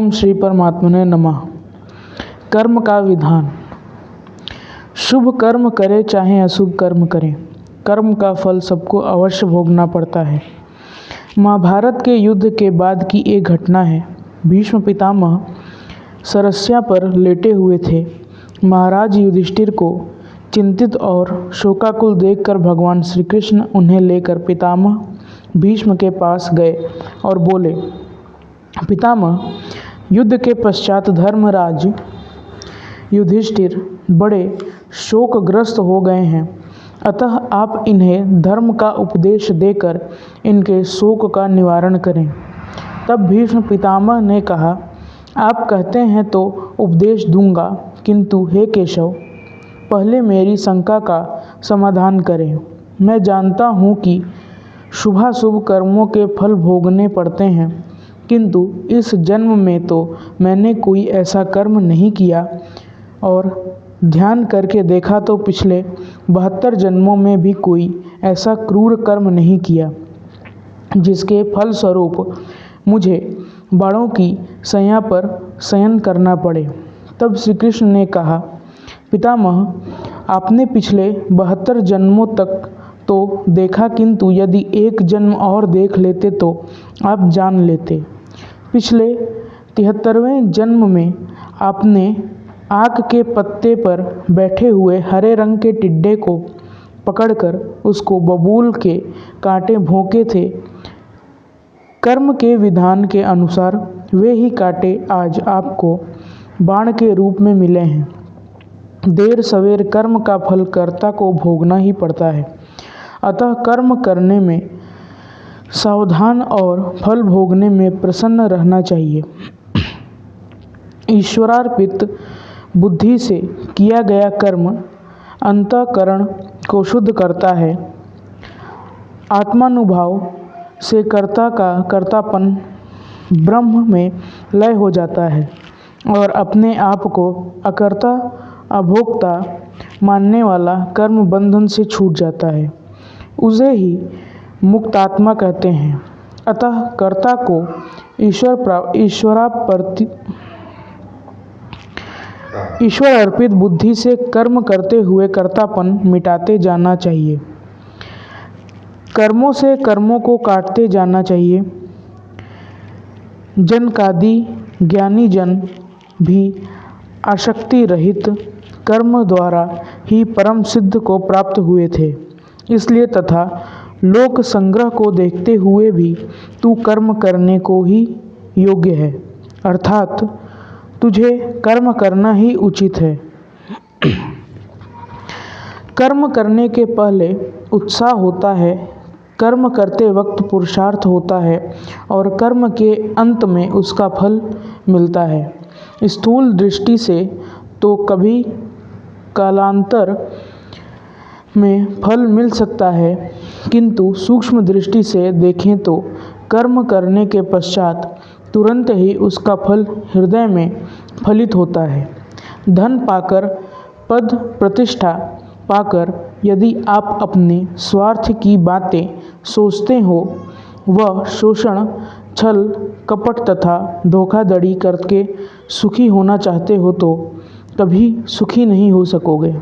ओम श्री परमात्मने नमः। कर्म का विधान। शुभ कर्म करें चाहे अशुभ कर्म करें, कर्म का फल सबको अवश्य भोगना पड़ता है। महाभारत के युद्ध के बाद की एक घटना है। भीष्म पितामह सरस्या पर लेटे हुए थे। महाराज युधिष्ठिर को चिंतित और शोकाकुल देखकर भगवान श्री कृष्ण उन्हें लेकर पितामह भीष्म के पास गए और बोले, पितामह, युद्ध के पश्चात धर्मराज युधिष्ठिर बड़े शोकग्रस्त हो गए हैं, अतः आप इन्हें धर्म का उपदेश देकर इनके शोक का निवारण करें। तब भीष्म पितामह ने कहा, आप कहते हैं तो उपदेश दूंगा, किंतु हे केशव, पहले मेरी शंका का समाधान करें। मैं जानता हूँ कि शुभाशुभ कर्मों के फल भोगने पड़ते हैं, किंतु इस जन्म में तो मैंने कोई ऐसा कर्म नहीं किया और ध्यान करके देखा तो पिछले 72 जन्मों में भी कोई ऐसा क्रूर कर्म नहीं किया जिसके फलस्वरूप मुझे बाणों की शैया पर शयन करना पड़े। तब श्री कृष्ण ने कहा, पितामह, आपने पिछले 72 जन्मों तक तो देखा, किंतु यदि एक जन्म और देख लेते तो आप जान लेते। पिछले 73वें जन्म में आपने आक के पत्ते पर बैठे हुए हरे रंग के टिड्डे को पकड़कर उसको बबूल के कांटे भोंके थे। कर्म के विधान के अनुसार वे ही कांटे आज आपको बाण के रूप में मिले हैं। देर सवेर कर्म का फल कर्ता को भोगना ही पड़ता है, अतः कर्म करने में सावधान और फल भोगने में प्रसन्न रहना चाहिए। ईश्वरार्पित बुद्धि से किया गया कर्म अंतःकरण को शुद्ध करता है। आत्मानुभाव से कर्ता का कर्तापन ब्रह्म में लय हो जाता है और अपने आप को अकर्ता अभोक्ता मानने वाला कर्म बंधन से छूट जाता है। उसे ही मुक्तात्मा कहते हैं। अतः कर्ता को ईश्वर अर्पित बुद्धि से कर्म करते हुए कर्तापन मिटाते जाना चाहिए। कर्मों से कर्मों को काटते जाना चाहिए। जनकादि ज्ञानी जन भी आसक्ति रहित कर्म द्वारा ही परम सिद्ध को प्राप्त हुए थे। इसलिए तथा लोक संग्रह को देखते हुए भी तू कर्म करने को ही योग्य है, अर्थात तुझे कर्म करना ही उचित है। कर्म करने के पहले उत्साह होता है, कर्म करते वक्त पुरुषार्थ होता है और कर्म के अंत में उसका फल मिलता है। स्थूल दृष्टि से तो कभी कालांतर में फल मिल सकता है, किंतु सूक्ष्म दृष्टि से देखें तो कर्म करने के पश्चात तुरंत ही उसका फल हृदय में फलित होता है। धन पाकर, पद प्रतिष्ठा पाकर यदि आप अपने स्वार्थ की बातें सोचते हो, वह शोषण, छल, कपट तथा धोखाधड़ी करके सुखी होना चाहते हो तो कभी सुखी नहीं हो सकोगे,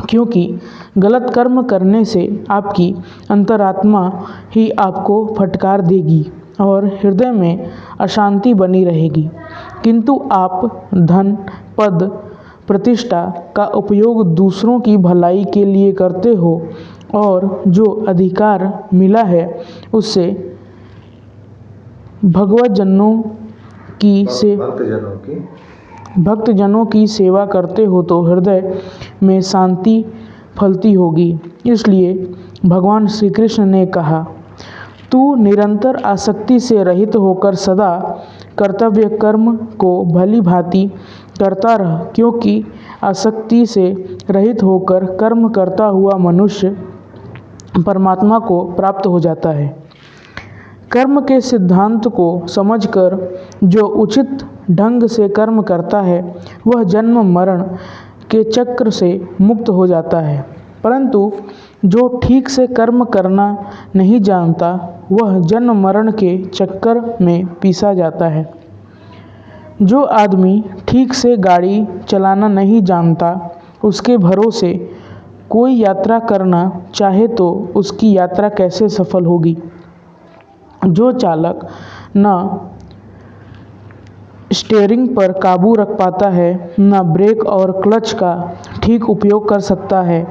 क्योंकि गलत कर्म करने से आपकी अंतरात्मा ही आपको फटकार देगी और हृदय में अशांति बनी रहेगी। किंतु आप धन, पद, प्रतिष्ठा का उपयोग दूसरों की भलाई के लिए करते हो और जो अधिकार मिला है उससे भक्तजनों की सेवा करते हो तो हृदय में शांति फलती होगी। इसलिए भगवान श्री कृष्ण ने कहा, तू निरंतर आसक्ति से रहित होकर सदा कर्तव्य कर्म को भली भांति करता रह, क्योंकि आसक्ति से रहित होकर कर्म करता हुआ मनुष्य परमात्मा को प्राप्त हो जाता है। कर्म के सिद्धांत को समझकर जो उचित ढंग से कर्म करता है वह जन्म मरण के चक्र से मुक्त हो जाता है, परंतु जो ठीक से कर्म करना नहीं जानता वह जन्म मरण के चक्कर में पीसा जाता है। जो आदमी ठीक से गाड़ी चलाना नहीं जानता, उसके भरोसे कोई यात्रा करना चाहे तो उसकी यात्रा कैसे सफल होगी। जो चालक न स्टीयरिंग पर काबू रख पाता है, न ब्रेक और क्लच का ठीक उपयोग कर सकता है,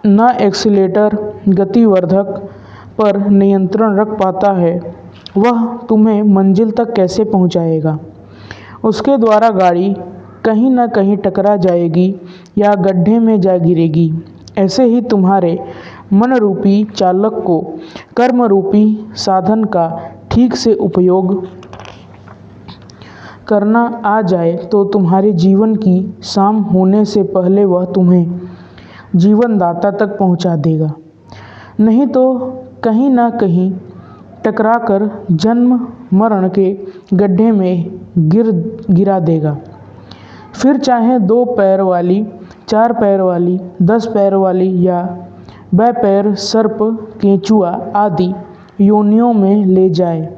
न एक्सीलेटर गतिवर्धक पर नियंत्रण रख पाता है, वह तुम्हें मंजिल तक कैसे पहुंचाएगा। उसके द्वारा गाड़ी कहीं न कहीं टकरा जाएगी या गड्ढे में जा गिरेगी। ऐसे ही तुम्हारे मन रूपी चालक को कर्म रूपी साधन का ठीक से उपयोग करना आ जाए तो तुम्हारे जीवन की शाम होने से पहले वह तुम्हें जीवनदाता तक पहुंचा देगा, नहीं तो कहीं ना कहीं टकराकर जन्म मरण के गड्ढे में गिरा देगा। फिर चाहे 2 पैर वाली, 4 पैर वाली, 10 पैर वाली या पैर सर्प, केंचुआ आदि योनियों में ले जाए,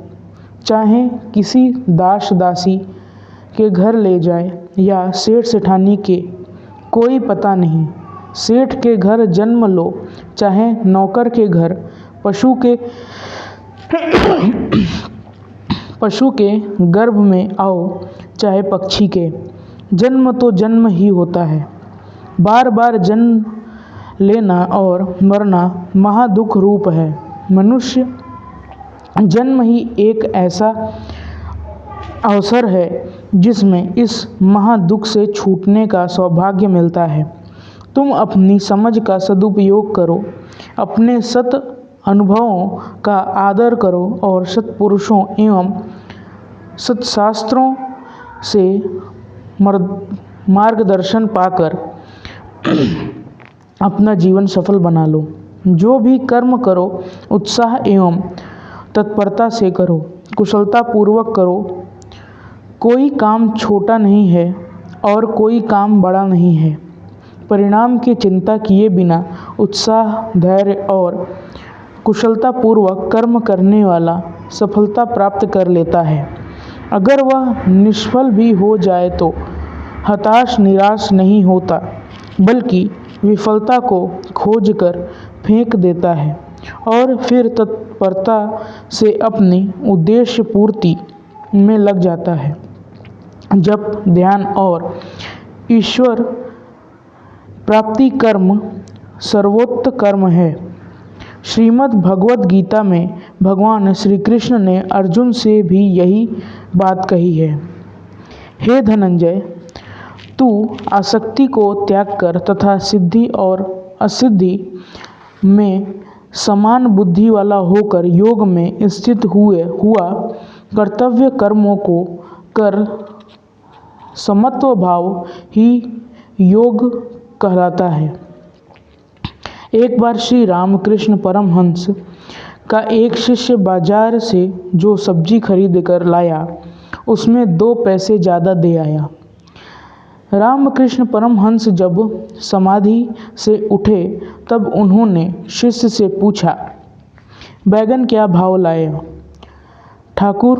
चाहे किसी दास दासी के घर ले जाए या सेठ सेठानी के, कोई पता नहीं। सेठ के घर जन्म लो, चाहे नौकर के घर, पशु के गर्भ में आओ, चाहे पक्षी के, जन्म तो जन्म ही होता है। बार बार जन्म लेना और मरना महादुख रूप है। मनुष्य जन्म ही एक ऐसा अवसर है जिसमें इस महादुख से छूटने का सौभाग्य मिलता है। तुम अपनी समझ का सदुपयोग करो, अपने सत अनुभवों का आदर करो और सत्पुरुषों एवं सत्शास्त्रों से मार्गदर्शन पाकर अपना जीवन सफल बना लो। जो भी कर्म करो उत्साह एवं तत्परता से करो, कुशलता पूर्वक करो। कोई काम छोटा नहीं है और कोई काम बड़ा नहीं है। परिणाम की चिंता किए बिना उत्साह, धैर्य और कुशलता पूर्वक कर्म करने वाला सफलता प्राप्त कर लेता है। अगर वह निष्फल भी हो जाए तो हताश निराश नहीं होता, बल्कि विफलता को खोजकर फेंक देता है और फिर तत्परता से अपनी उद्देश्य पूर्ति में लग जाता है। जप, ध्यान और ईश्वर प्राप्ति कर्म सर्वोत्तम कर्म है। श्रीमद् भगवद गीता में भगवान श्री कृष्ण ने अर्जुन से भी यही बात कही है। हे धनंजय, तू आसक्ति को त्याग कर तथा सिद्धि और असिद्धि में समान बुद्धि वाला होकर योग में स्थित हुआ कर्तव्य कर्मों को कर। समत्व भाव ही योग कहलाता है। एक बार श्री रामकृष्ण परमहंस का एक शिष्य बाजार से जो सब्जी खरीद कर लाया, उसमें 2 पैसे ज़्यादा दे आया। रामकृष्ण परमहंस जब समाधि से उठे तब उन्होंने शिष्य से पूछा, बैगन क्या भाव लाया? ठाकुर,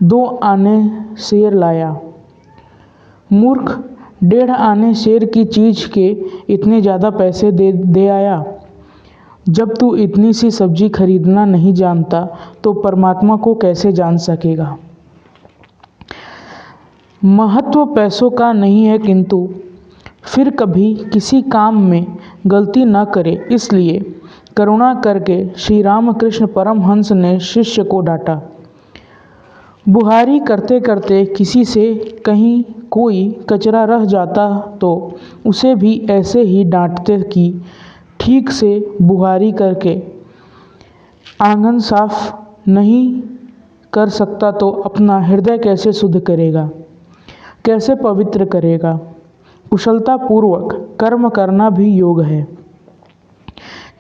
2 आने शेर लाया। मूर्ख, 1.5 आने शेर की चीज के इतने ज़्यादा पैसे दे आया। जब तू इतनी सी सब्जी खरीदना नहीं जानता तो परमात्मा को कैसे जान सकेगा। महत्व पैसों का नहीं है, किंतु फिर कभी किसी काम में गलती न करे, इसलिए करुणा करके श्री रामकृष्ण परमहंस ने शिष्य को डांटा। बुहारी करते करते किसी से कहीं कोई कचरा रह जाता तो उसे भी ऐसे ही डांटते कि ठीक से बुहारी करके आंगन साफ नहीं कर सकता तो अपना हृदय कैसे शुद्ध करेगा, कैसे पवित्र करेगा। कुशलता पूर्वक कर्म करना भी योग है।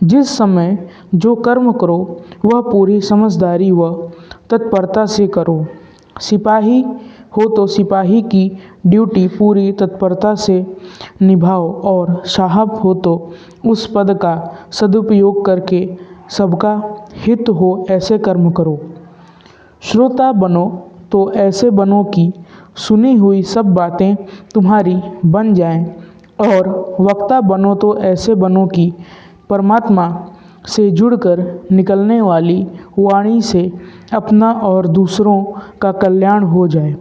जिस समय जो कर्म करो वह पूरी समझदारी व तत्परता से करो। सिपाही हो तो सिपाही की ड्यूटी पूरी तत्परता से निभाओ और साहब हो तो उस पद का सदुपयोग करके सबका हित हो ऐसे कर्म करो। श्रोता बनो तो ऐसे बनो कि सुनी हुई सब बातें तुम्हारी बन जाएं, और वक्ता बनो तो ऐसे बनो कि परमात्मा से जुड़कर निकलने वाली वाणी से अपना और दूसरों का कल्याण हो जाए।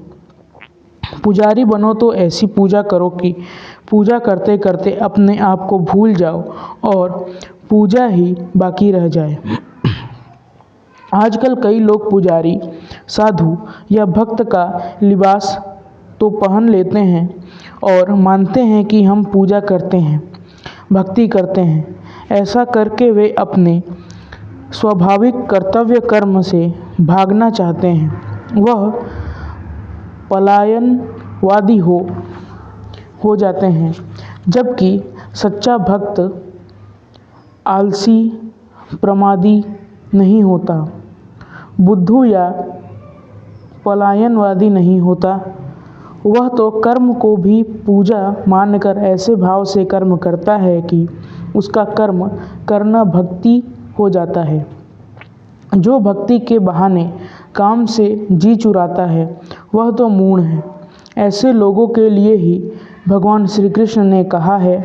पुजारी बनो तो ऐसी पूजा करो कि पूजा करते करते अपने आप को भूल जाओ और पूजा ही बाकी रह जाए। आजकल कई लोग पुजारी, साधु या भक्त का लिबास तो पहन लेते हैं और मानते हैं कि हम पूजा करते हैं, भक्ति करते हैं। ऐसा करके वे अपने स्वाभाविक कर्तव्य कर्म से भागना चाहते हैं। वह पलायनवादी हो जाते हैं, जबकि सच्चा भक्त आलसी, प्रमादी नहीं होता, बुद्धू या पलायनवादी नहीं होता। वह तो कर्म को भी पूजा मानकर ऐसे भाव से कर्म करता है कि उसका कर्म करना भक्ति हो जाता है। जो भक्ति के बहाने काम से जी चुराता है वह तो मूढ़ है। ऐसे लोगों के लिए ही भगवान श्री कृष्ण ने कहा है,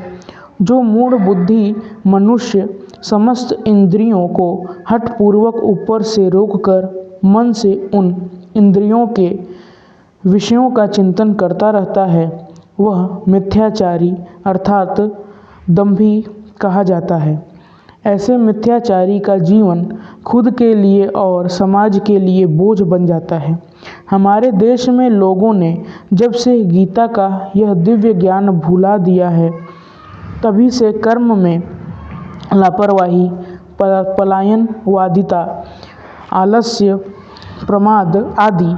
जो मूढ़ बुद्धि मनुष्य समस्त इंद्रियों को हठपूर्वक ऊपर से रोककर मन से उन इंद्रियों के विषयों का चिंतन करता रहता है, वह मिथ्याचारी अर्थात दंभी कहा जाता है। ऐसे मिथ्याचारी का जीवन खुद के लिए और समाज के लिए बोझ बन जाता है। हमारे देश में लोगों ने जब से गीता का यह दिव्य ज्ञान भुला दिया है, तभी से कर्म में लापरवाही, पलायनवादिता, आलस्य, प्रमाद आदि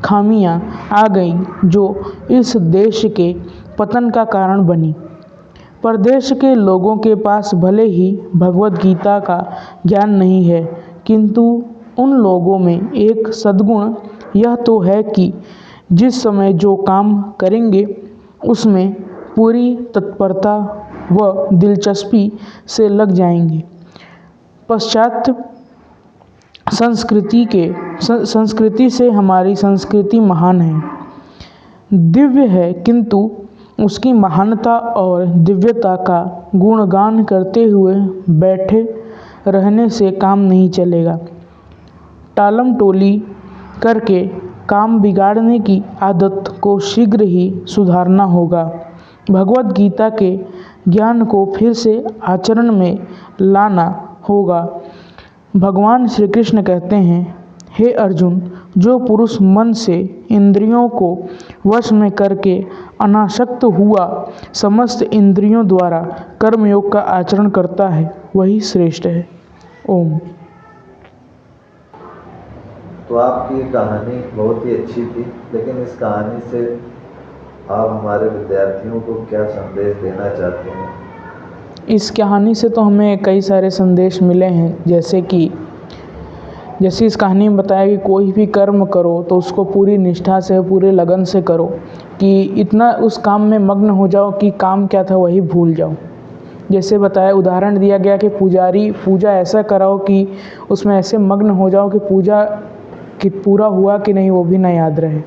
खामियां आ गईं, जो इस देश के पतन का कारण बनी। प्रदेश के लोगों के पास भले ही भगवद गीता का ज्ञान नहीं है, किंतु उन लोगों में एक सद्गुण यह तो है कि जिस समय जो काम करेंगे उसमें पूरी तत्परता व दिलचस्पी से लग जाएंगे। पाश्चात्य संस्कृति से हमारी संस्कृति महान है, दिव्य है, किंतु उसकी महानता और दिव्यता का गुणगान करते हुए बैठे रहने से काम नहीं चलेगा। टालम टोली करके काम बिगाड़ने की आदत को शीघ्र ही सुधारना होगा। भगवद गीता के ज्ञान को फिर से आचरण में लाना होगा। भगवान श्री कृष्ण कहते हैं, हे अर्जुन, जो पुरुष मन से इंद्रियों को वश में करके अनासक्त हुआ समस्त इंद्रियों द्वारा कर्मयोग का आचरण करता है, वही श्रेष्ठ है। ओम। तो आपकी कहानी बहुत ही अच्छी थी, लेकिन इस कहानी से आप हमारे विद्यार्थियों को क्या संदेश देना चाहते हैं? इस कहानी से तो हमें कई सारे संदेश मिले हैं, जैसे इस कहानी में बताया कि कोई भी कर्म करो तो उसको पूरी निष्ठा से, पूरे लगन से करो, कि इतना उस काम में मग्न हो जाओ कि काम क्या था वही भूल जाओ। जैसे बताया, उदाहरण दिया गया कि पूजा ऐसा कराओ कि उसमें ऐसे मग्न हो जाओ कि पूजा कि पूरा हुआ कि नहीं वो भी ना याद रहे।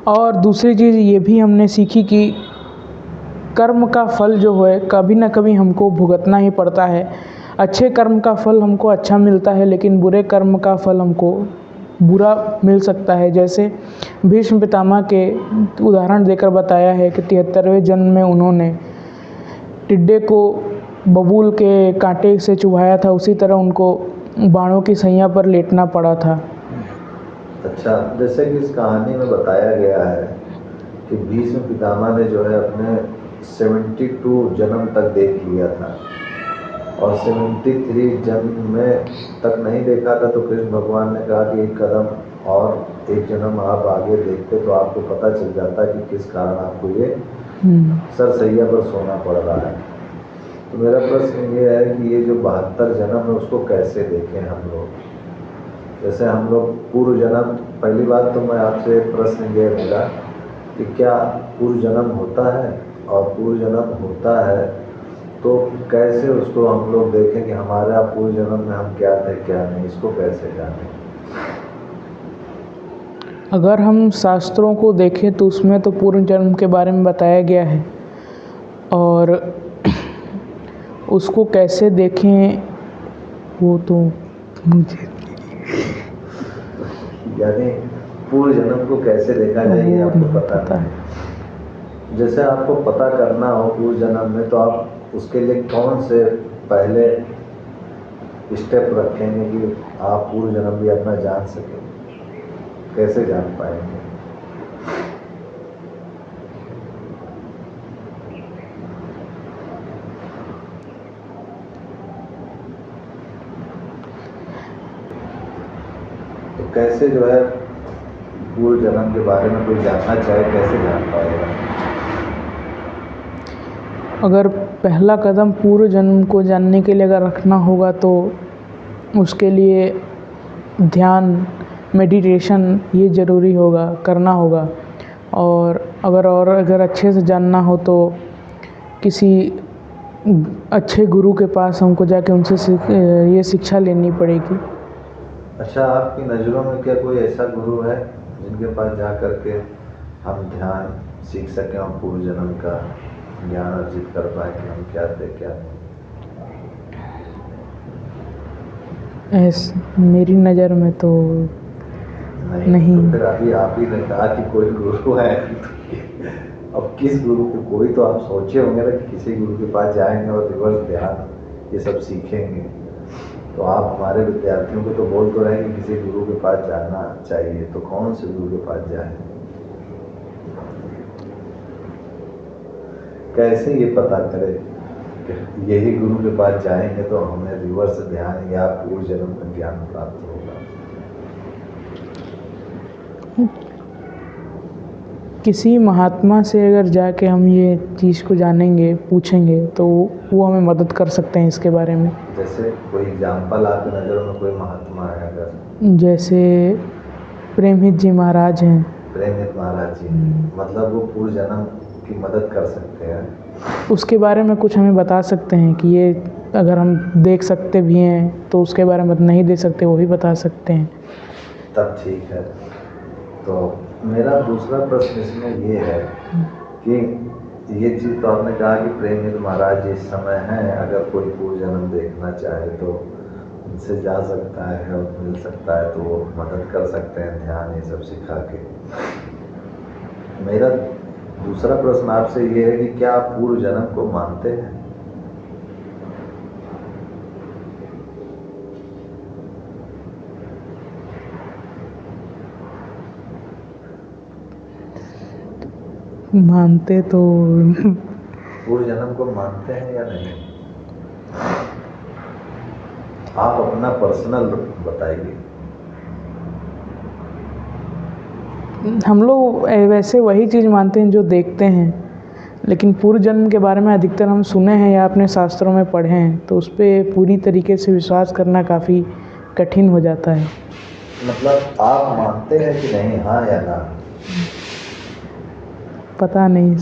और दूसरी चीज़ ये भी हमने सीखी कि कर्म का फल जो है कभी ना कभी हमको भुगतना ही पड़ता है। अच्छे कर्म का फल हमको अच्छा मिलता है, लेकिन बुरे कर्म का फल हमको बुरा मिल सकता है। जैसे भीष्म पितामह के उदाहरण देकर बताया है कि 73वें जन्म में उन्होंने टिड्डे को बबूल के कांटे से चुभाया था, उसी तरह उनको बाणों की सैया पर लेटना पड़ा था। अच्छा, जैसे कि इस कहानी में बताया गया है कि भीष्म पितामह ने जो है अपने 72 जन्म तक देख लिया था और 73 जन्म में तक नहीं देखा था, तो कृष्ण भगवान ने कहा कि एक कदम और एक जन्म आप आगे देखते तो आपको पता चल जाता कि किस कारण आपको ये सरसैया पर सोना पड़ रहा है। तो मेरा प्रश्न ये है कि ये जो 72 जन्म है उसको कैसे देखें हम लोग? जैसे हम लोग पूर्व जन्म, पहली बात तो मैं आपसे प्रश्न ये मेरा कि क्या पूर्व जन्म होता है, और पूर्व जन्म होता है तो कैसे उसको हम लोग देखें कि हमारा पूर्व जन्म में हम क्या थे क्या नहीं, इसको कैसे जानें? अगर हम शास्त्रों को देखें तो उसमें तो पूर्व जन्म के बारे में बताया गया है, और उसको कैसे देखें वो तो मुझे यानी पूर्व जन्म को कैसे देखा जाए ये वो आपको नहीं पता पता नहीं। जैसे आपको पता करना हो पूर्व जन्म में, तो आप उसके लिए कौन से पहले स्टेप रखेंगे कि आप पूर्व जन्म भी अपना जान सकें? कैसे जान पाएंगे? तो कैसे जो है पूर्व जन्म के बारे में कोई जानना चाहे, कैसे जान पाएगा? अगर पहला कदम पूर्व जन्म को जानने के लिए अगर रखना होगा तो उसके लिए ध्यान, मेडिटेशन ये ज़रूरी होगा, करना होगा। और अगर अच्छे से जानना हो तो किसी अच्छे गुरु के पास हमको जाके उनसे ये शिक्षा लेनी पड़ेगी। अच्छा, आपकी नज़रों में क्या कोई ऐसा गुरु है जिनके पास जा कर के हम ध्यान सीख सकें और पूर्व जन्म का ज्ञान अर्जित कर पाए कि हम क्या थे क्या नहीं? मेरी नज़र में तो नहीं। तो फिर अभी आप ही ने कहा कि कोई गुरु है अब किस गुरु को, कोई तो आप सोचे होंगे ना कि किसी गुरु के पास जाएंगे और रिवर्स ध्यान ये सब सीखेंगे। तो आप हमारे विद्यार्थियों को तो बोल तो रहे हैं कि किसी गुरु के पास जाना चाहिए, तो कौन से गुरु के पास जाए? कैसे ये पता करें कि यही गुरु के पास जाएंगे तो हमें रिवर्स ध्यान या पूर्व जन्म का ज्ञान प्राप्त होगा? किसी महात्मा से अगर जाके हम ये चीज़ को जानेंगे, पूछेंगे, तो वो हमें मदद कर सकते हैं इसके बारे में। जैसे कोई एग्जाम्पल आपकी नज़रों में कोई महात्मा है अगर? जैसे प्रेमहित जी महाराज हैं। प्रेमहित महाराज जी, मतलब वो पूर्व जन्म की मदद कर सकते हैं? उसके बारे में कुछ हमें बता सकते हैं कि ये अगर हम देख सकते भी हैं तो उसके बारे में नहीं दे सकते, वो भी बता सकते हैं। तब ठीक है। तो मेरा दूसरा प्रश्न इसमें ये है कि ये चीज़ तो आपने कहा कि प्रेमहित महाराज जी इस समय हैं, अगर कोई पूर्व जन्म देखना चाहे तो उनसे जा सकता है और मिल सकता है, तो वो मदद कर सकते हैं ध्यान ये सब सिखा के। मेरा दूसरा प्रश्न आपसे ये है कि क्या आप पूर्व जन्म को मानते हैं? मानते तो पूर्व जन्म को मानते हैं या नहीं? आप अपना पर्सनल बताइए। हम लोग वैसे वही चीज़ मानते हैं जो देखते हैं, लेकिन पूर्व जन्म के बारे में अधिकतर हम सुने हैं या अपने शास्त्रों में पढ़े हैं, तो उस पर पूरी तरीके से विश्वास करना काफ़ी कठिन हो जाता है। मतलब आप मानते हैं कि नहीं, हाँ या ना? पता नहीं।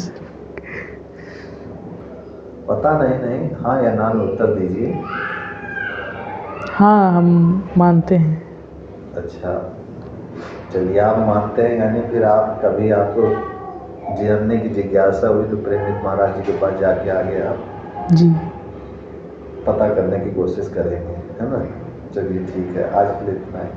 पता नहीं, हाँ या ना में उत्तर दीजिए। हाँ, हम मानते हैं। अच्छा, चलिए, आप मानते हैं, यानी फिर आप कभी आपको जानने की जिज्ञासा हुई तो प्रेमहित महाराज जी के पास जाके आगे आप जी पता करने की कोशिश करेंगे, है ना? चलिए ठीक है, आज के लिए इतना ही।